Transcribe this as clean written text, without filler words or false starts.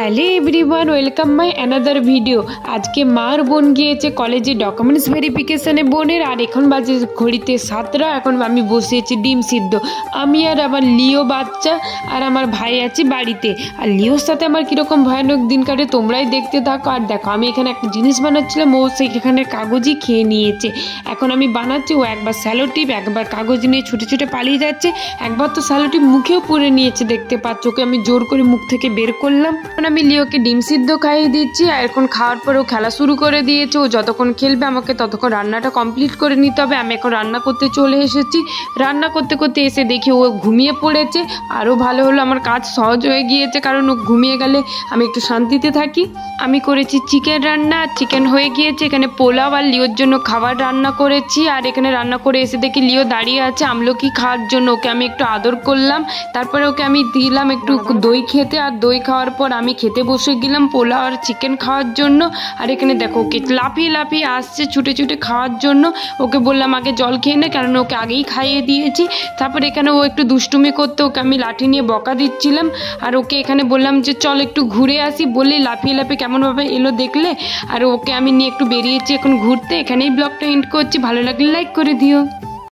Hello everyone, welcome my another video. আজকে মার বোন গিয়েছে কলেজে ডকুমেন্টস ভেরিফিকেশানে বোনের, আর এখন বাজে ঘড়িতে 7টা। এখন আমি বসিয়েছি ডিম সিদ্ধ। আমি আর আমার লিও বাচ্চা আর আমার ভাই আছি বাড়িতে। আর লিওর সাথে আমার কীরকম ভয়ানক দিন কাটে তোমরাই দেখতে থাকো। আর দেখো, আমি এখানে একটা জিনিস বানাচ্ছিলাম, ও সেইখানে কাগজই খেয়ে নিয়েছে। এখন আমি বানাচ্ছি, ও একবার স্যালো টিপ একবার কাগজ নিয়ে ছুটে ছুটে পালিয়ে যাচ্ছে। একবার তো স্যালো টিপ মুখেও পুরে নিয়েছে, দেখতে পাচ্ছ। ওকে আমি জোর করে মুখ থেকে বের করলাম। এখন আমি লিওকে ডিম সিদ্ধ খাইয়ে দিচ্ছি। আর এখন খাওয়ার পর ও খেলা শুরু করে দিয়েছে। ও যতক্ষণ খেলবে আমাকে ততক্ষণ রান্নাটা কমপ্লিট করে নিতে হবে। আমি এখন রান্না করতে চলে এসেছি। রান্না করতে করতে এসে দেখি ও ঘুমিয়ে পড়েছে। আরও ভালো হলো, আমার কাজ সহজ হয়ে গিয়েছে, কারণ ও ঘুমিয়ে গেলে আমি একটু শান্তিতে থাকি। আমি করেছি চিকেন রান্না, চিকেন হয়ে গিয়েছে। এখানে পোলাও আর লিওর জন্য খাবার রান্না করেছি। আর এখানে রান্না করে এসে দেখি লিও দাঁড়িয়ে আছে আমলকি খাওয়ার জন্য। ওকে আমি একটু আদর করলাম। তারপরে ওকে আমি দিলাম একটু দই খেতে। আর দই খাওয়ার পর আমি খেতে বসে গেলাম পোলাও আর চিকেন খাওয়ার জন্য। আর এখানে দেখো, ওকে লাফিয়ে লাফিয়ে আসছে ছুটে ছুটে খাওয়ার জন্য। ওকে বললাম আগে জল খেয়ে নে, কারণ ওকে আগেই খাইয়ে দিয়েছি। তারপর এখানে ও একটু দুষ্টুমি করতে, ওকে আমি লাঠি নিয়ে বকা দিচ্ছিলাম। আর ওকে এখানে বললাম যে চল একটু ঘুরে আসি, বলে লাফিয়ে লাফিয়ে কেমনভাবে এলো দেখলে। আর ওকে আমি নিয়ে একটু বেরিয়েছি এখন ঘুরতে। এখানেই ব্লগটা এন্ড করছি। ভালো লাগলে লাইক করে দিও।